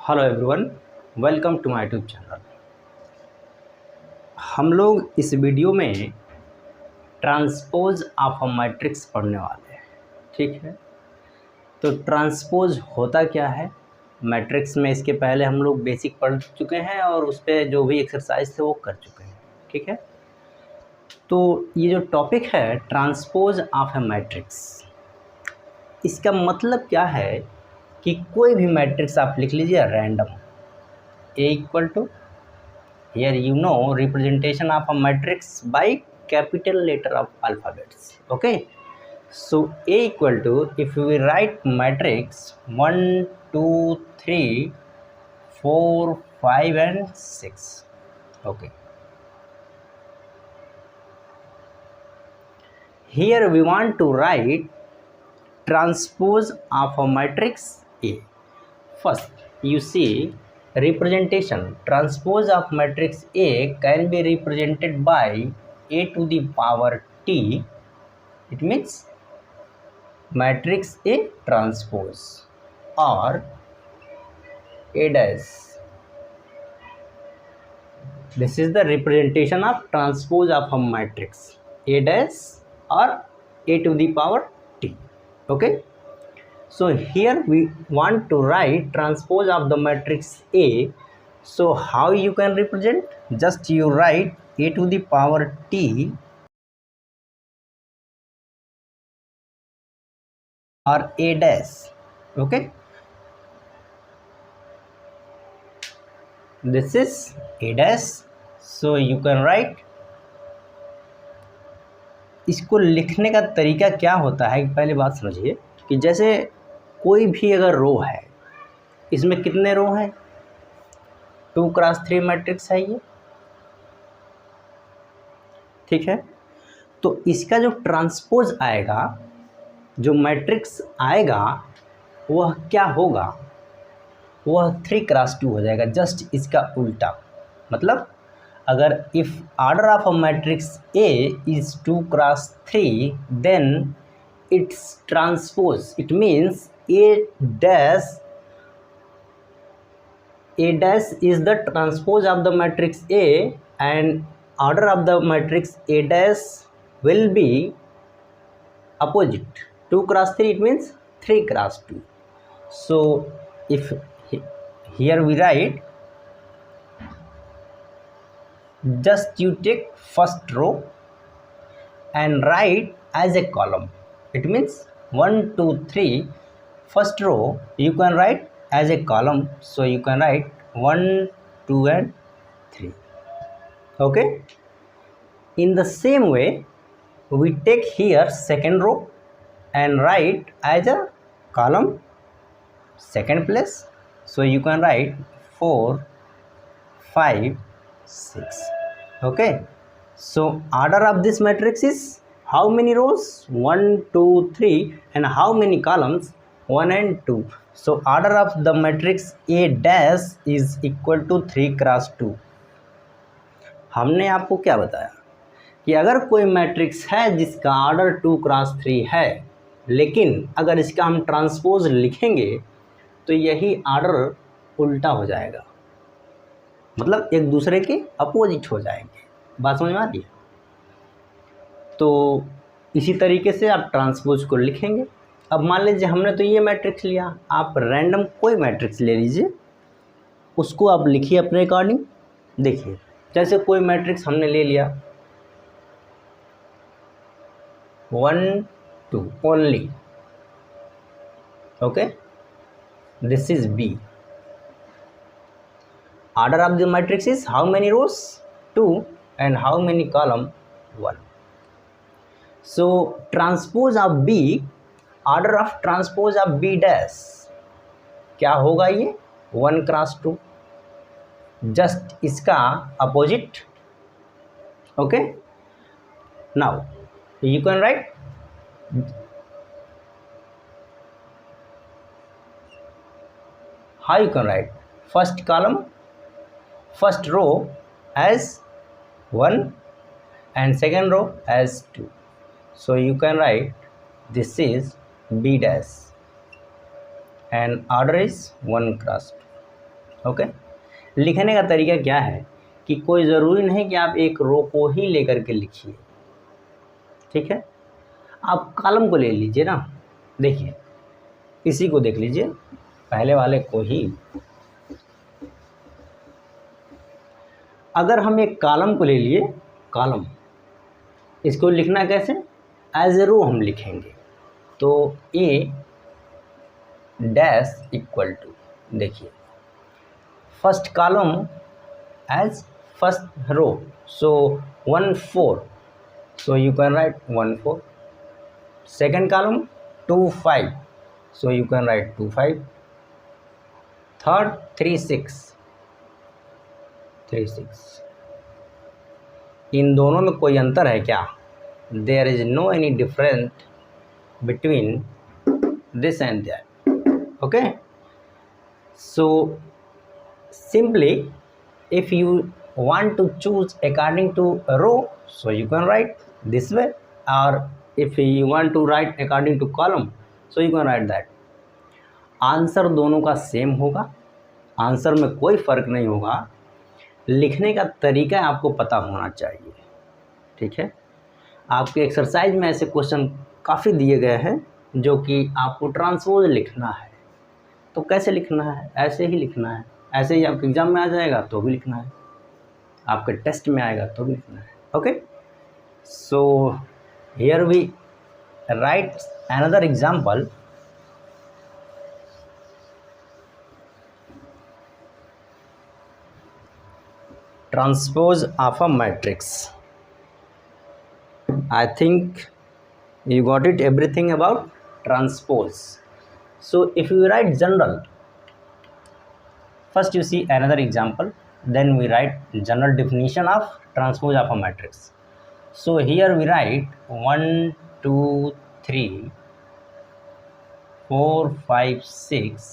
Hello everyone, welcome to my YouTube channel. हम लोग इस वीडियो में ट्रांसपोज ऑफ अ मैट्रिक्स पढ़ने वाले हैं। ठीक है, तो ट्रांसपोज होता क्या है मैट्रिक्स में, इसके पहले हम लोग बेसिक पढ़ चुके हैं और उस पर जो भी एक्सरसाइज थे वो कर चुके हैं। ठीक है, तो ये जो टॉपिक है ट्रांसपोज ऑफ अ मैट्रिक्स, इसका मतलब क्या है कि कोई भी मैट्रिक्स आप लिख लीजिए random, a equal to, here you know representation of a matrix by capital letter of alphabets. Okay, so a equal to, if we write matrix 1 2 3 4 5 and 6. Okay, here we want to write transpose of a matrix A. First you see representation transpose of matrix A can be represented by a to the power t. It means matrix A transpose or A dash. This is the representation of transpose of a matrix A dash or a to the power t. Okay, so here we want to write transpose of the matrix A. So how you can represent? Just you write a to the power t or a dash. Okay, this is a dash, so you can write. इसको लिखने का तरीका क्या होता है, पहले बात समझिए कि जैसे कोई भी अगर रो है, इसमें कितने रो हैं, 2x3 मैट्रिक्स है ये। ठीक है, तो इसका जो ट्रांसपोज आएगा, जो मैट्रिक्स आएगा, वह क्या होगा, वह 3x2 हो जाएगा, जस्ट इसका उल्टा। मतलब अगर if order of a matrix A is 2x3 then it's transpose, it means A dash is the transpose of the matrix A and order of the matrix A dash will be opposite. 2x3 it means 3x2. So if here we write, just you take first row and write as a column. It means 1 2 3, first row you can write as a column, so you can write 1 2 and 3. Okay, in the same way we take here second row and write as a column second place, so you can write 4 5 6. Okay, so order of this matrix is how many rows, 1 2 3, and how many columns, 1 and 2. So order of the matrix A dash is equal to 3x2. हमने आपको क्या बताया कि अगर कोई matrix है जिसका order 2x3 है, लेकिन अगर इसका हम ट्रांसपोज लिखेंगे तो यही ऑर्डर उल्टा हो जाएगा, मतलब एक दूसरे के अपोजिट हो जाएंगे। बात समझ में आ रही है? तो इसी तरीके से आप ट्रांसपोज को लिखेंगे। अब मान लीजिए हमने तो ये मैट्रिक्स लिया, आप रैंडम कोई मैट्रिक्स ले लीजिए, उसको आप लिखिए अपने अकॉर्डिंग। देखिए जैसे कोई मैट्रिक्स हमने ले लिया 1 2 only. Okay, this is B. Order of the matrix is how many rows, 2, and how many column, 1. So transpose of B, order of transpose of B dash क्या होगा, ये 1x2, जस्ट इसका opposite. Okay, now you can write how you can write first column, first row as 1 and second row as 2. So you can write this is B dash and order is 1x2. Okay, लिखने का तरीका क्या है कि कोई ज़रूरी नहीं कि आप एक रो को ही लेकर के लिखिए, ठीक है। आप कॉलम को ले लीजिए ना, देखिए इसी को देख लीजिए, पहले वाले को ही। अगर हम एक कॉलम को ले लिए, कॉलम, इसको लिखना कैसे, एज ए रो हम लिखेंगे। तो ए डैश इक्वल टू, देखिए first column as first row, so 1 4, so you can write 1 4. Second column 2 5, so you can write 2 5. Third 3 6, 3 6. इन दोनों में कोई अंतर है क्या? There is no any difference between this and that. Okay, so simply if you want to choose according to a row, so you can write this way, or if you want to write according to column, so you can write that. Answer दोनों का same होगा, answer में कोई फ़र्क नहीं होगा, लिखने का तरीका आपको पता होना चाहिए, ठीक है। आपके एक्सरसाइज में ऐसे क्वेश्चन काफ़ी दिए गए हैं जो कि आपको ट्रांसपोज लिखना है। तो कैसे लिखना है? ऐसे ही लिखना है, ऐसे ही आपके एग्ज़ाम में आ जाएगा तो भी लिखना है, आपके टेस्ट में आएगा तो भी लिखना है। Okay, so here we write another example. Transpose of a matrix. I think you got it everything about transpose. So if you write general, first you see another example, then we write general definition of transpose of a matrix. So here we write 1 2 3 4 5 6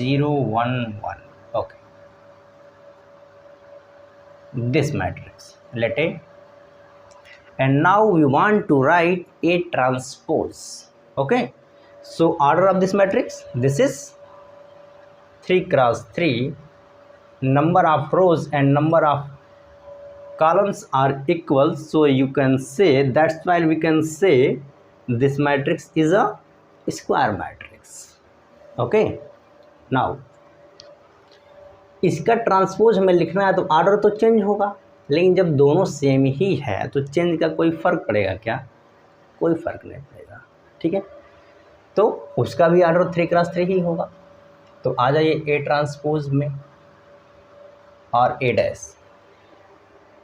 0 1 1. Okay, this matrix, let A, and now we want to write A transpose. Okay, so order of this matrix, this is 3 cross 3, number of rows and number of columns are equal, so you can say, that's why we can say this matrix is a square matrix. Okay, now इसका transpose हमें लिखना है तो order तो change होगा, लेकिन जब दोनों सेम ही है तो चेंज का कोई फ़र्क पड़ेगा क्या? कोई फ़र्क नहीं पड़ेगा, ठीक है। तो उसका भी ऑर्डर 3 क्रॉस 3 ही होगा। तो आ जाइए ए ट्रांसपोज में और ए डैश।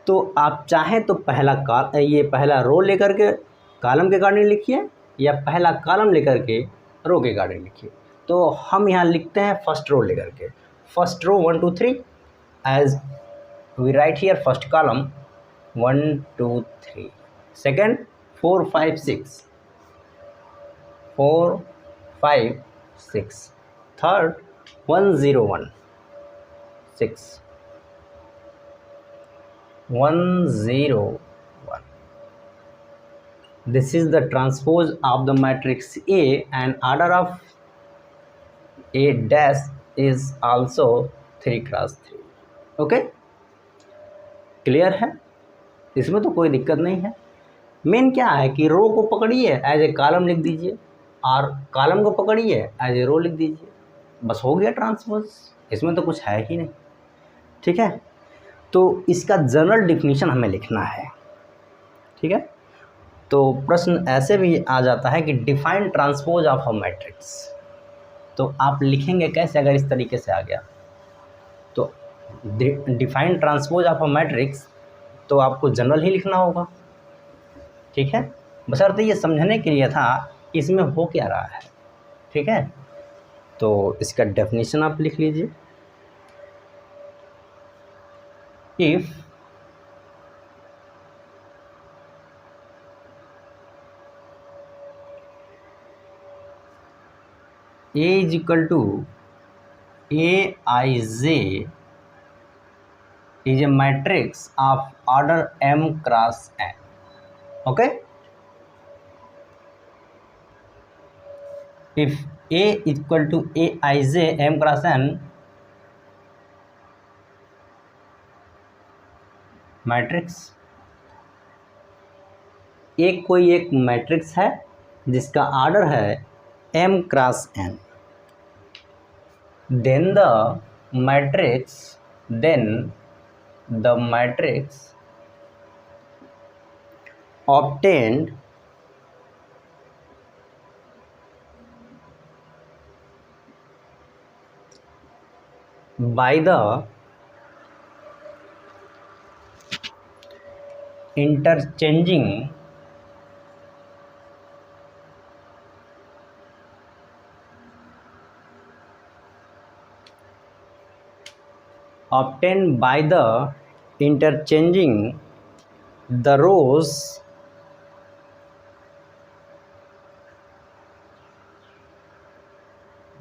तो आप चाहें तो पहला रो लेकर के कॉलम के अकॉर्डिंग लिखिए, या पहला कॉलम लेकर के रो के अकॉर्डिंग लिखिए। तो हम यहाँ लिखते हैं फर्स्ट रो लेकर के, first row 1 2 3, as we write here first column 1 2 3, second 4 5 6 4 5 6, third 1 0 1 6 1 0 1. This is the transpose of the matrix A, and order of A dash is also 3 cross 3. Okay, clear है? इसमें तो कोई दिक्कत नहीं है। मेन क्या है कि रो को पकड़िए एज ए कॉलम लिख दीजिए, और कॉलम को पकड़िए एज ए रो लिख दीजिए, बस हो गया ट्रांसपोज। इसमें तो कुछ है ही नहीं, ठीक है। तो इसका जनरल डिफिनीशन हमें लिखना है, ठीक है। तो प्रश्न ऐसे भी आ जाता है कि define transpose of a matrix. तो आप लिखेंगे कैसे अगर इस तरीके से आ गया? तो define transpose of a matrix, तो आपको जनरल ही लिखना होगा, ठीक है। बशर्ते ये समझने के लिए था इसमें हो क्या रहा है, ठीक है। तो इसका डेफिनेशन आप लिख लीजिए। If A is equal to Aij is a matrix of order m cross n. Okay, if A is equal to Aij m cross n, matrix एक कोई एक मैट्रिक्स है जिसका ऑर्डर है m cross n, then the matrix obtained by the interchanging the rows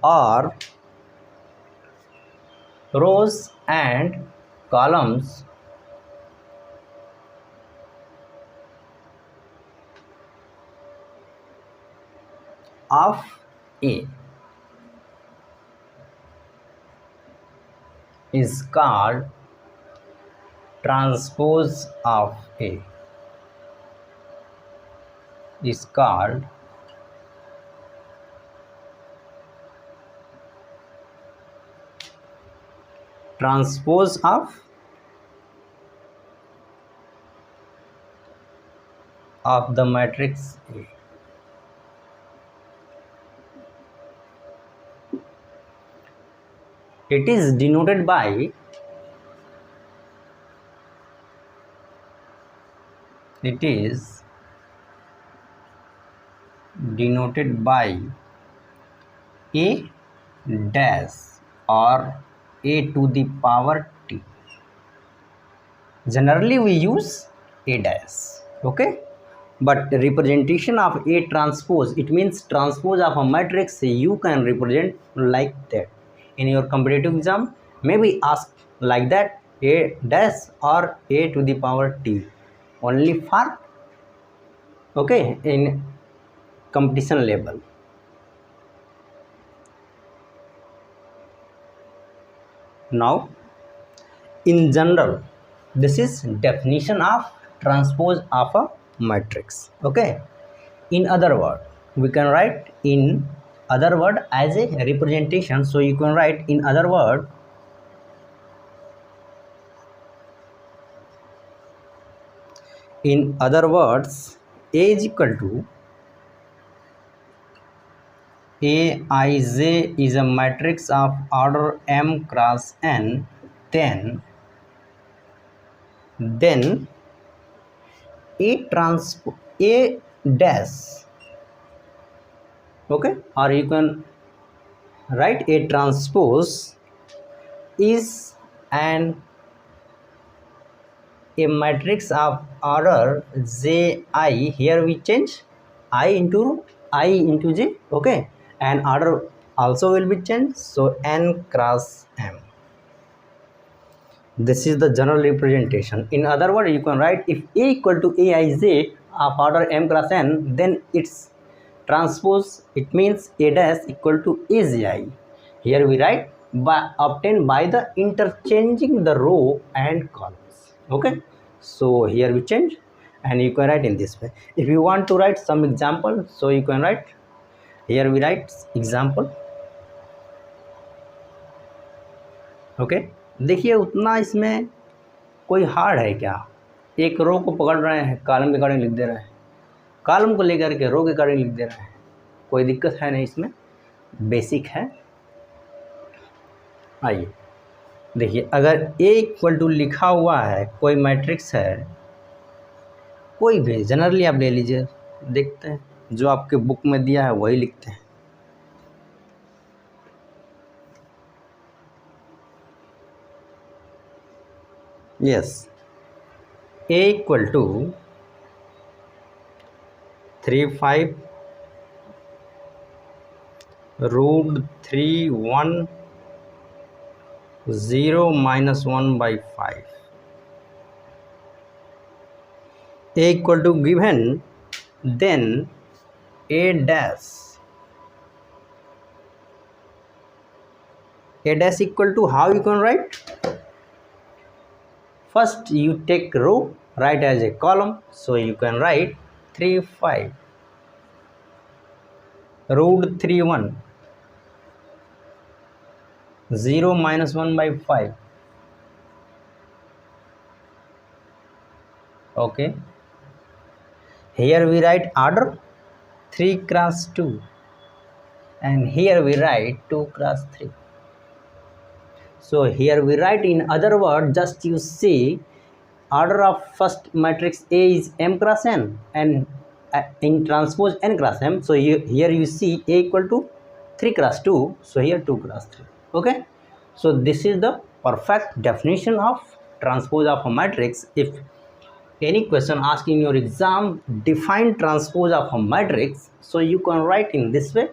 or rows and columns of A is called transpose of A, is called transpose of the matrix A. It is denoted by A dash or A to the power T. Generally we use A dash, okay? But representation of A transpose, it means transpose of a matrix, you can represent like that. In your competitive exam, maybe ask like that, A dash or A to the power T. Only for, okay, in competition level. Now, in general, this is definition of transpose of a matrix, okay? In other word, we can write in other word as a representation, so you can write in other word in other words A is equal to Aij is a matrix of order m cross n, then A dash, okay, or you can write A transpose is a matrix of order ji. Here we change I into j, okay, and order also will be changed, so n cross m. This is the general representation. In other words, you can write if A equal to Aij of order m cross n, then its transpose, it means A dash equal to Aj. Here we write obtained by the interchanging the row and columns, okay. So here we change and you can write in this way. If you want to write some example, so you can write, here we write example, okay. देखिए उतना इसमें कोई hard है क्या, एक रो को पकड़ रहे हैं, कॉलम के अकॉर्डिंग लिख दे रहे हैं, कॉलम को लेकर के रो के अकॉर्डिंग लिख दे रहे हैं, कोई दिक्कत है नहीं इसमें, बेसिक है। आइए देखिए, अगर A इक्वल टू लिखा हुआ है, कोई मैट्रिक्स है, कोई भी जनरली आप ले लीजिए, देखते हैं जो आपके बुक में दिया है वही लिखते हैं। Yes, A equal to 3/5 √3 1 0 -1/5. A equal to given, then A dash equal to, how you can write, first you take row, write as a column, so you can write 3 5 root 3 1 0 minus 1 by 5. Okay, here we write order 3 cross 2, and here we write 2 cross 3. So here we write, in other words, just you see order of first matrix A is m cross n, and in transpose n cross m, so here you see A equal to 3 cross 2, so here 2 cross 3. Okay, so this is the perfect definition of transpose of a matrix. If any question asked in your exam, define transpose of a matrix, so you can write in this way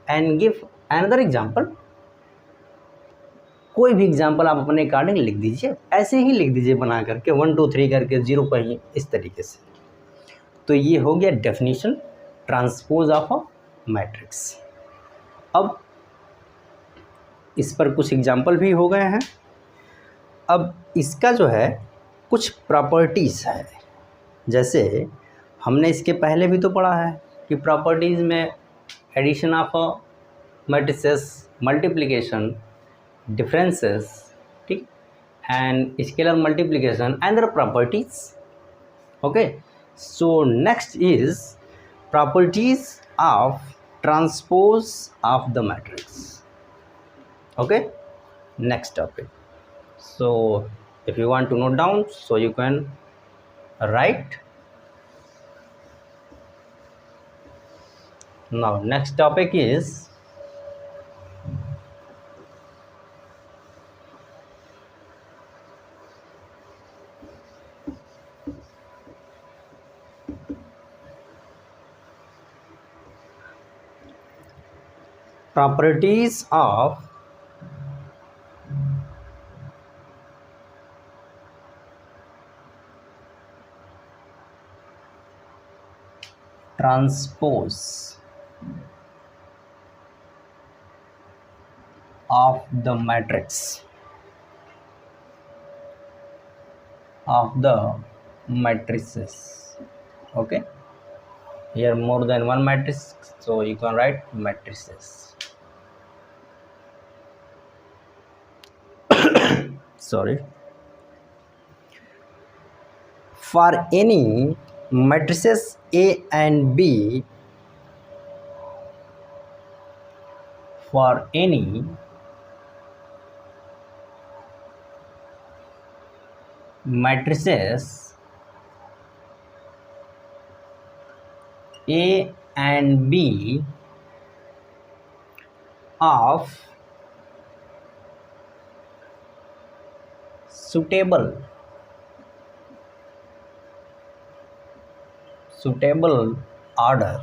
and give another example. कोई भी example आप अपने according लिख दीजिए, ऐसे ही लिख दीजिए बना करके 1 2 3 करके 0 कहीं इस तरीके से। तो ये हो गया definition transpose of a matrix. अब इस पर कुछ एग्जाम्पल भी हो गए हैं। अब इसका जो है कुछ प्रॉपर्टीज़ है, जैसे हमने इसके पहले भी तो पढ़ा है कि प्रॉपर्टीज़ में addition of a matrices, multiplication, differences, ठीक, and scalar multiplication and their properties. Okay, so next is properties of transpose of the matrix. Okay, next topic. So if you want to note down, so you can write. Now next topic is properties of transpose of the matrix of the matrices. Okay, here more than one matrix, so you can write matrices. Sorry, for any matrices A and B, for any matrices A and B of suitable order,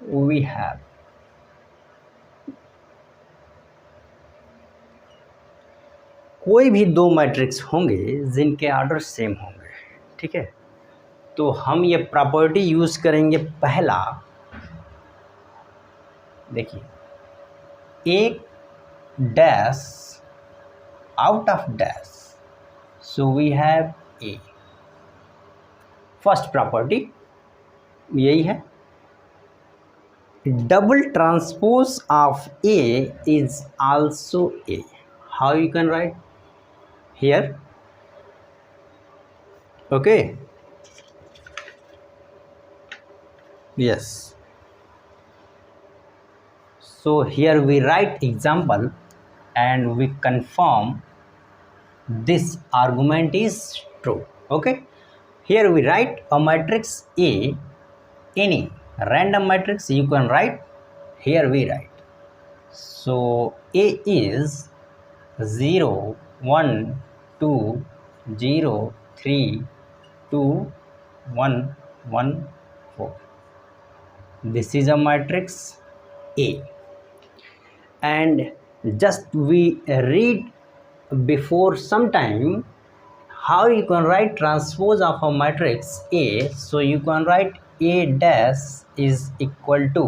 we have कोई भी दो matrix होंगे जिनके order same होंगे, ठीक है। तो हम ये प्रॉपर्टी यूज करेंगे। पहला देखिए, एक dash out of dash, so we have A। First property यही है। Double transpose of A is also A। How you can write here? Okay, yes, so here we write example and we confirm this argument is true. Okay, here we write a matrix A, any random matrix you can write. Here we write, so A is 0 1 2 0 3 2 1 1 4. This is a matrix A, and just we read before some time how you can write transpose of a matrix A. So you can write A dash is equal to,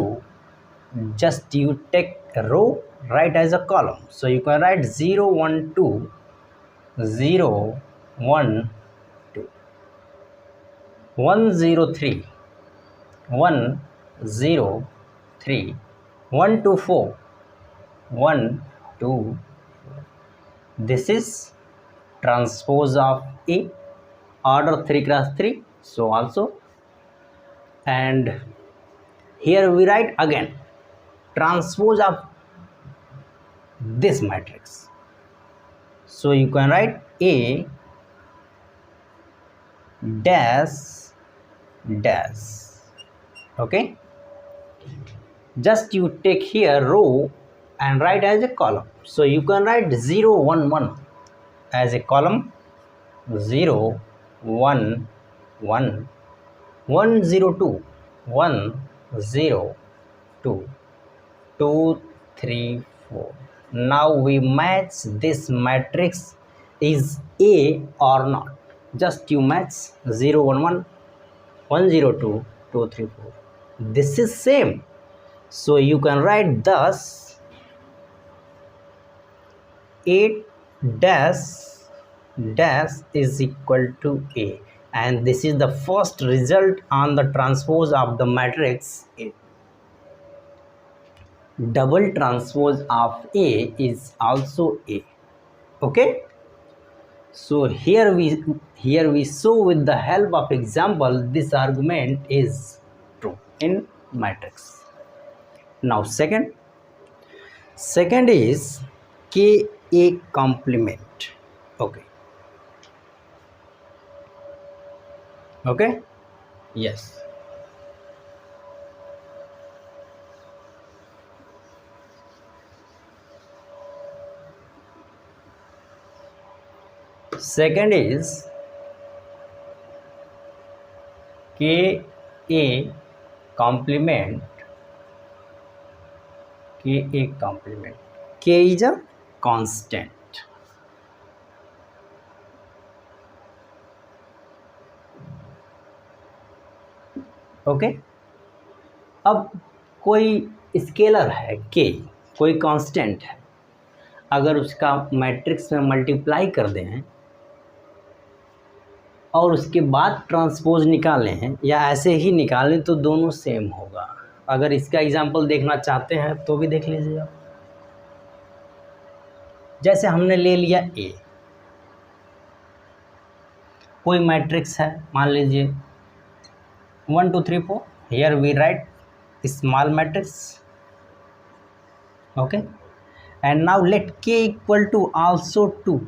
just you take a row, write as a column, so you can write 0 1 2 0 1 2 1 0 3 1 0 3 1 2 4 1 2. This is transpose of A, order 3 cross 3, so also. And here we write again transpose of this matrix, so you can write A dash dash. Okay, just you take here row and write as a column, so you can write 0 1 1 as a column, 0 1 1 1 0 2 1 0 2 2 3 4. Now we match this matrix is A or not. Just you match 0 1 1 1 0 2 2 3 4. This is same, so you can write thus 8 dash dash is equal to A, and this is the first result on the transpose of the matrix A. Double transpose of A is also A. Okay, so here we show with the help of example this argument is true in matrix. Now second is Ka complement. Okay, yes. Second is Ka complement. Ka complement. K is a constant. Okay, अब कोई scalar है K, कोई constant है, अगर उसका matrix में multiply कर दें और उसके बाद ट्रांसपोज निकालें हैं या ऐसे ही निकालें तो दोनों सेम होगा। अगर इसका एग्जांपल देखना चाहते हैं तो भी देख लीजिए आप। जैसे हमने ले लिया A, कोई मैट्रिक्स है, मान लीजिए 1 2 3 4, here we write small matrix. Okay, and now let K equal to also 2,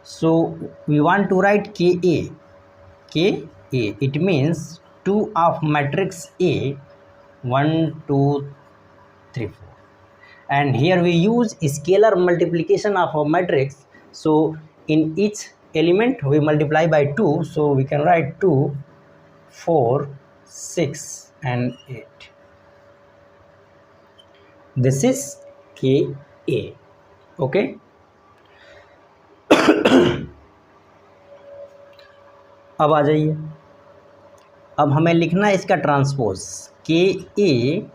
so we want to write Ka. It means 2 of matrix A 1 2 3 4, and here we use scalar multiplication of a matrix, so in each element we multiply by 2, so we can write 2 4 6 and 8. This is Ka. Okay, अब आ जाइए, अब हमें लिखना है इसका transpose. Ka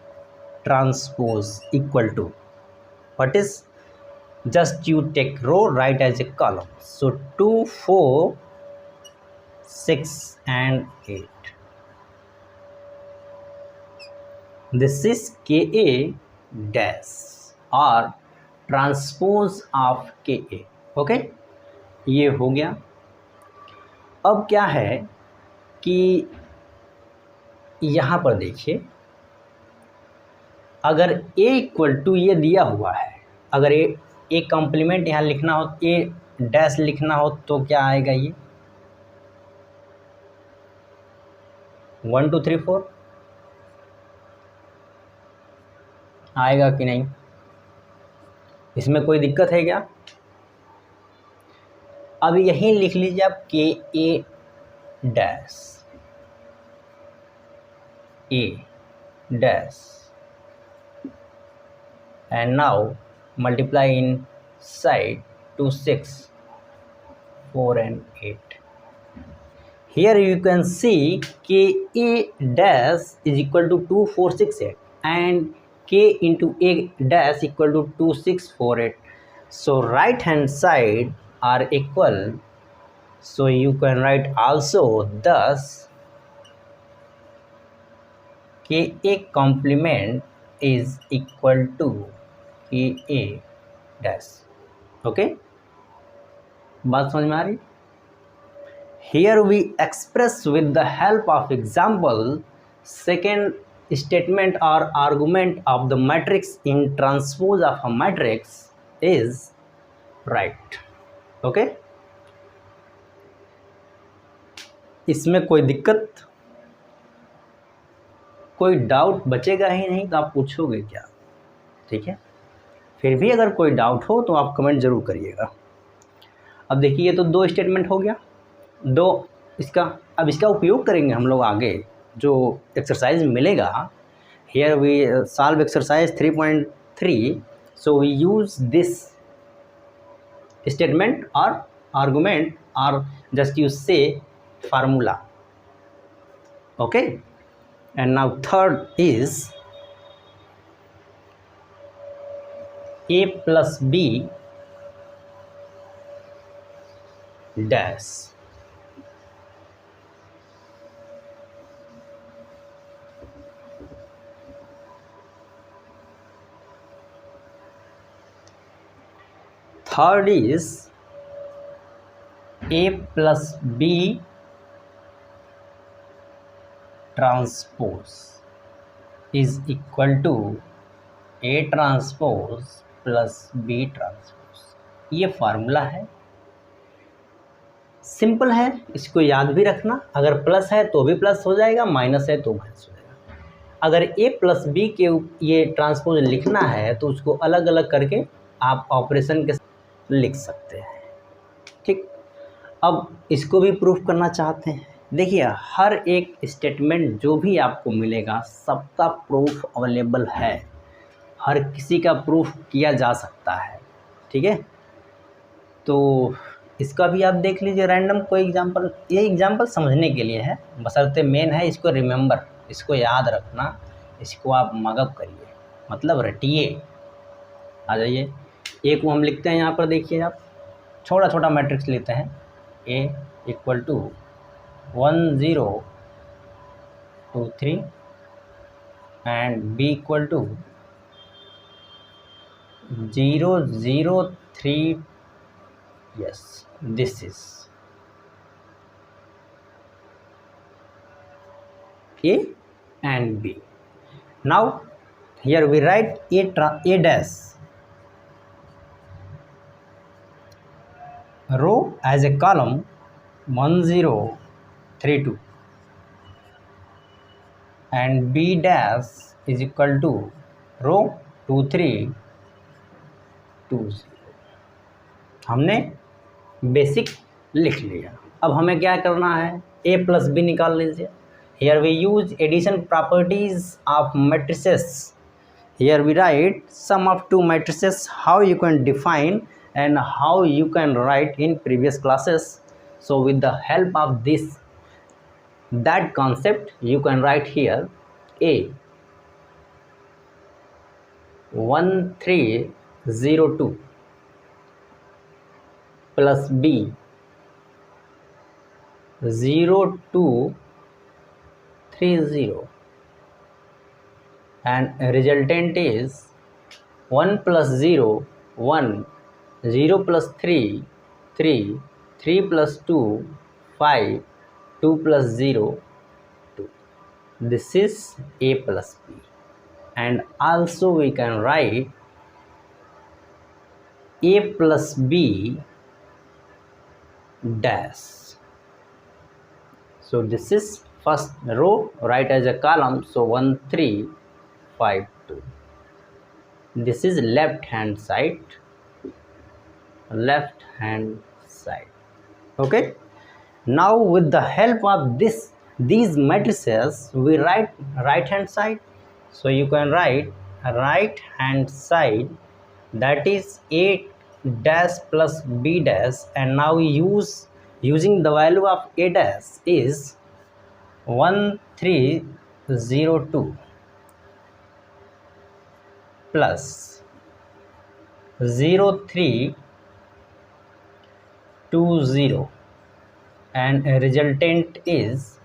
transpose equal to what is, just you take row, write as a column, so 2 4 6 and 8. This is Ka dash or transpose of Ka. Okay, ये हो गया। अब क्या है कि यहाँ पर देखिए, अगर A इक्वल टू ये दिया हुआ है, अगर ए कॉम्प्लीमेंट यहाँ लिखना हो, ए डैश लिखना हो तो क्या आएगा, ये 1 2 3 4 आएगा कि नहीं? इसमें कोई दिक्कत है क्या? अब यहीं लिख लीजिए आप Ka dash A dash and now multiply inside 2 6 4 and 8. Here you can see Ka dash is equal to 2 4 6 8 and K into A dash equal to 2 6 4 8. So right hand side are equal, so you can write also thus Ka complement is equal to Ka dash. Okay, बात समझ में आ रही? Here we express with the help of example second statement or argument of the matrix in transpose of a matrix is right. Okay, इसमें कोई दिक्कत, कोई doubt बचेगा ही नहीं तो आप पूछोगे क्या? ठीक है, फिर भी अगर कोई डाउट हो तो आप कमेंट ज़रूर करिएगा। अब देखिए ये तो दो स्टेटमेंट हो गया, दो इसका, अब इसका उपयोग करेंगे हम लोग आगे जो एक्सरसाइज मिलेगा। Here we solve exercise 3.3, so we use this statement और आर्गुमेंट और जस्ट यूज से formula. Okay, and now third is a plus b dash. Third is a plus b transpose is equal to a transpose plus b transpose. ये formula है, simple है, इसको याद भी रखना। अगर प्लस है तो भी प्लस हो जाएगा, माइनस है तो माइनस हो जाएगा। अगर ए प्लस बी के ये ट्रांसपोज लिखना है तो उसको अलग अलग करके आप ऑपरेशन के लिख सकते हैं। ठीक, अब इसको भी प्रूफ करना चाहते हैं। देखिए हर एक स्टेटमेंट जो भी आपको मिलेगा सबका प्रूफ अवेलेबल है, हर किसी का प्रूफ किया जा सकता है। ठीक है, तो इसका भी आप देख लीजिए रैंडम कोई एग्जांपल, ये एग्जांपल समझने के लिए है, बशर्ते मेन है इसको रिमेंबर, इसको याद रखना, इसको आप मगअप करिए, मतलब रटिए। आ जाइए, ए को हम लिखते हैं यहाँ पर, देखिए आप छोटा छोटा मैट्रिक्स लेते हैं। A equal to 1 0 2 3 and b equal to 0 0 3, yes, this is A and B. Now here we write A dash row as a column 1 0 3 2 and B dash is equal to row 2 3 2 0। हमने basic लिख लिया, अब हमें क्या करना है, a plus B निकाल लीजिए। Here we use addition properties of matrices. Here we write sum of two matrices, how you can define and how you can write in previous classes. So with the help of this that concept you can write here a 1 3 0 2 plus b 0 2 3 0 and resultant is 1 plus 0 1, 0 plus 3 3, 3 plus 2 5, 2 plus 0 2. This is a plus b, and also we can write a plus b dash. So this is first row, write as a column, so 1 3 5 2. This is left hand side, left hand side. Okay, now with the help of these matrices we write right hand side. So you can write right hand side, that is a dash plus b dash, and now we using the value of a dash is 1 3 0 2 plus 0 3 2 0, and resultant is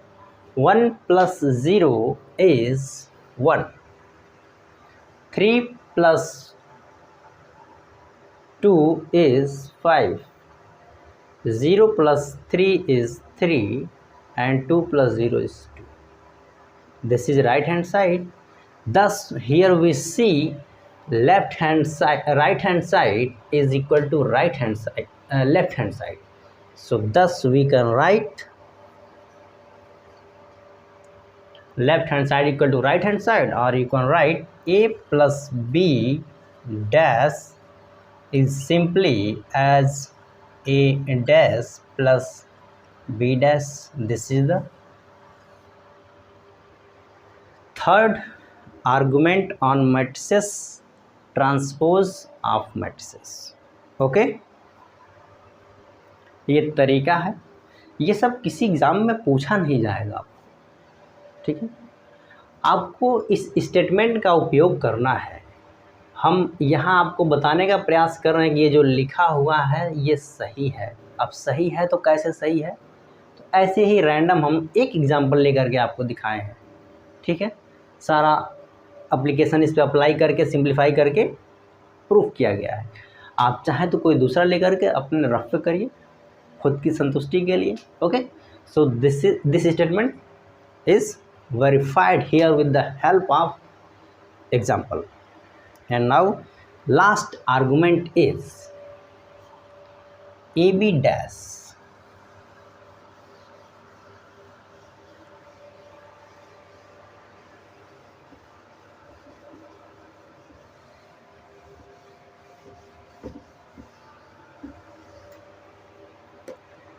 1 plus 0 is 1, 3 plus 2 is 5, 0 plus 3 is 3, and 2 plus 0 is 2. This is right hand side. Thus here we see right hand side is equal to left hand side. So thus we can write left hand side equal to right hand side, or you can write a plus b dash is simply as a dash plus b dash. This is the third argument on matrices transpose of matrices. Okay, ये तरीका है. ये सब किसी exam में पूछा नहीं जाएगा आपको, ठीक है. आपको इस स्टेटमेंट का उपयोग करना है. हम यहाँ आपको बताने का प्रयास कर रहे हैं कि ये जो लिखा हुआ है ये सही है. अब सही है तो कैसे सही है, तो ऐसे ही रैंडम हम एक एग्जांपल लेकर के आपको दिखाए हैं, ठीक है. सारा एप्लीकेशन इस पर अप्लाई करके सिंप्लीफाई करके प्रूफ किया गया है. आप चाहें तो कोई दूसरा लेकर के अपने रफ पे करिए खुद की संतुष्टि के लिए. Okay, so this statement is verified here with the help of example. And now last argument is A B dash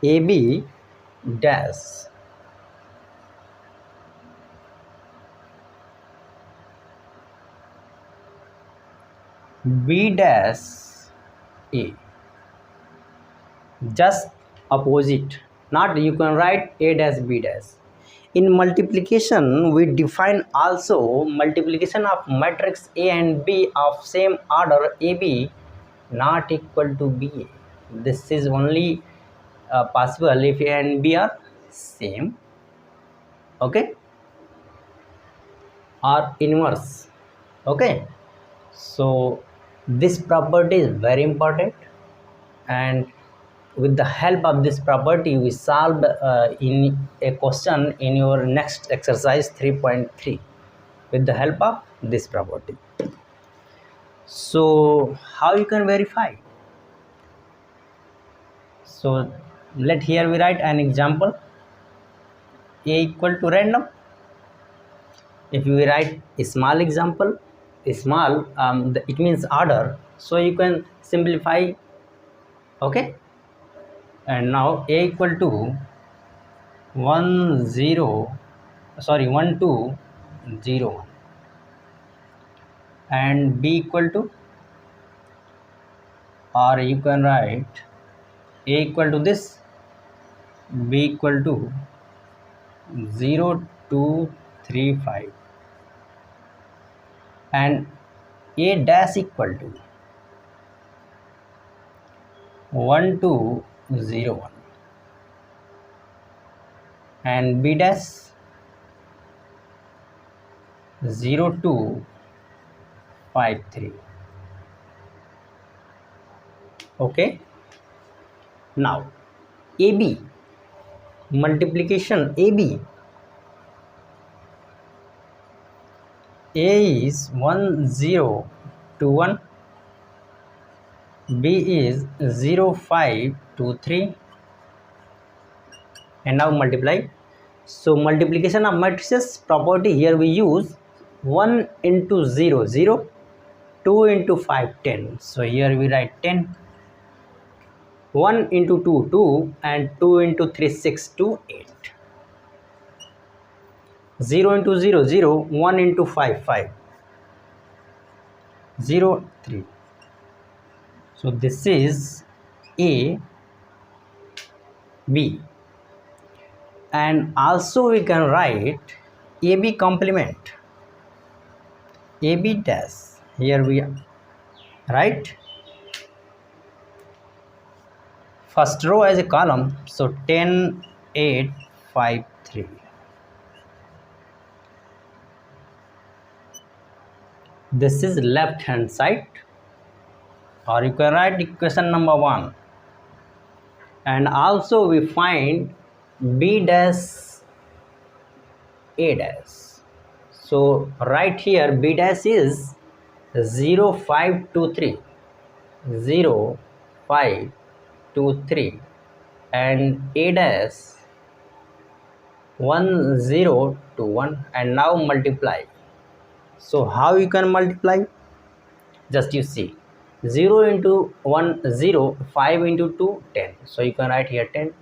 AB dash B dash A. Just opposite, not you can write A dash B dash. In multiplication we define also multiplication of matrix A and B of same order AB not equal to BA. This is only possible if A and B are same, okay, or inverse. Okay, so this property is very important, and with the help of this property we solved in a question in your next exercise 3.3 with the help of this property. So how you can verify? So here we write an example. A equal to random. If you write a small example, small it means order, so you can simplify. Okay, and now A equal to 1 2 0 1, and B equal to, or you can write A equal to this, B equal to 0 2 3 5, and A dash equal to 1 2 0 1, and B dash 0 2 5 3. Okay, now AB multiplication AB. A is 1 0 2 1, B is 0 5 2 3, and now multiply. So multiplication of matrices property, here we use 1 into 0 0, 2 into 5 10. So here we write 10, 1 into 2 2, and 2 into 3 6 2 8. 0 into 0 0, 1 into 5 5, 0 3. So this is A B, and also we can write AB complement, AB dash. Here we write first row as a column, so 10 8 5 3. This is left hand side, or you can write equation number 1. And also we find b dash a dash. So right here b dash is 0 5 2 3, 0 5 2 3, and a dash 1 0 2 1. And now multiply. So how you can multiply? Just you see, 0 into 1 0, 5 into 2 10. So you can write here 10.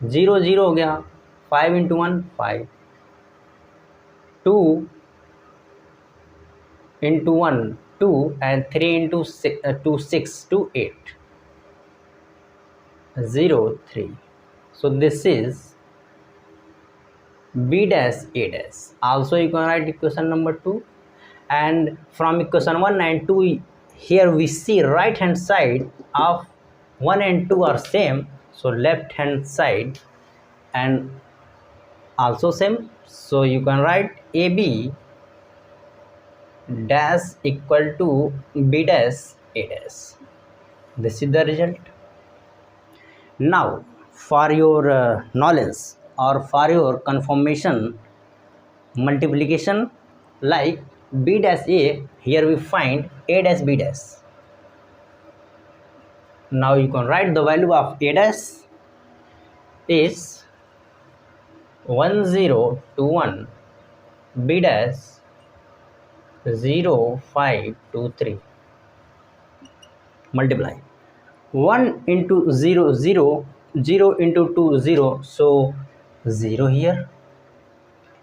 0 0 हो गया, 5 into 1 5, 2 into 1 2, and 3 into 6 to 8, 0 3. So this is b dash a dash. Also you can write equation number 2. And from equation 1 and 2, here we see right hand side of 1 and 2 are same, so left hand side and also same. So you can write ab dash equal to b dash a dash. This is the result. Now for your knowledge or for your confirmation, multiplication like b dash a, here we find a dash b dash. Now you can write the value of a dash is 1 0 2 1, b dash 0 5 2 3. Multiply 1 into 0 0, 0 into 2 0, so 0 here.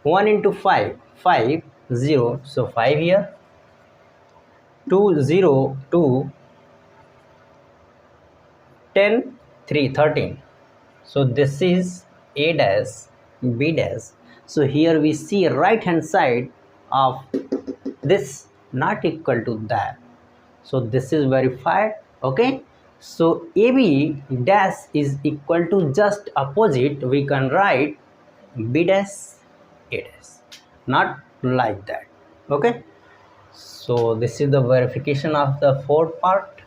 1 into 5 5, 0, so 5 here. 2 0 2, 10 3 13. So this is a dash b dash. So here we see right hand side of this not equal to that, so this is verified. Okay, so ab dash is equal to just opposite, we can write b dash a dash, not like that. Okay, so this is the verification of the fourth part.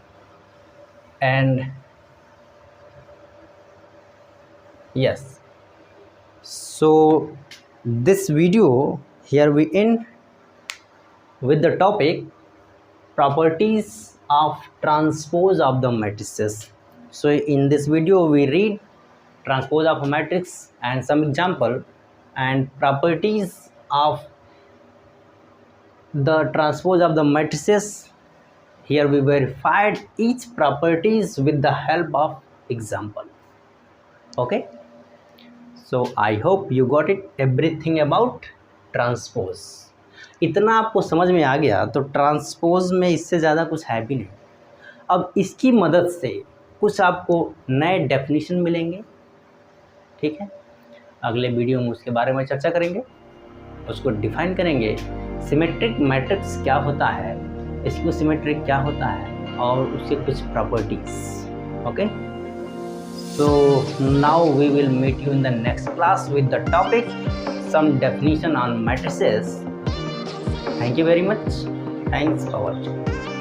And yes, so this video here we end with the topic properties of transpose of the matrices. So in this video we read transpose of a matrix and some example and properties of the transpose of the matrices. Here we verified each properties with the help of example. Okay, so I hope you got it everything about transpose. इतना आपको समझ में आ गया तो transpose में इससे ज़्यादा कुछ है भी नहीं. अब इसकी मदद से कुछ आपको नए डेफिनेशन मिलेंगे. ठीक है, अगले वीडियो में उसके बारे में चर्चा करेंगे, उसको डिफाइन करेंगे. सिमेट्रिक मैट्रिक्स क्या होता है, इसको सिमेट्रिक क्या होता है और उसके कुछ properties. Okay, so now we will meet you in the next class with the topic some definition on matrices. Thank you very much. Thanks for watching.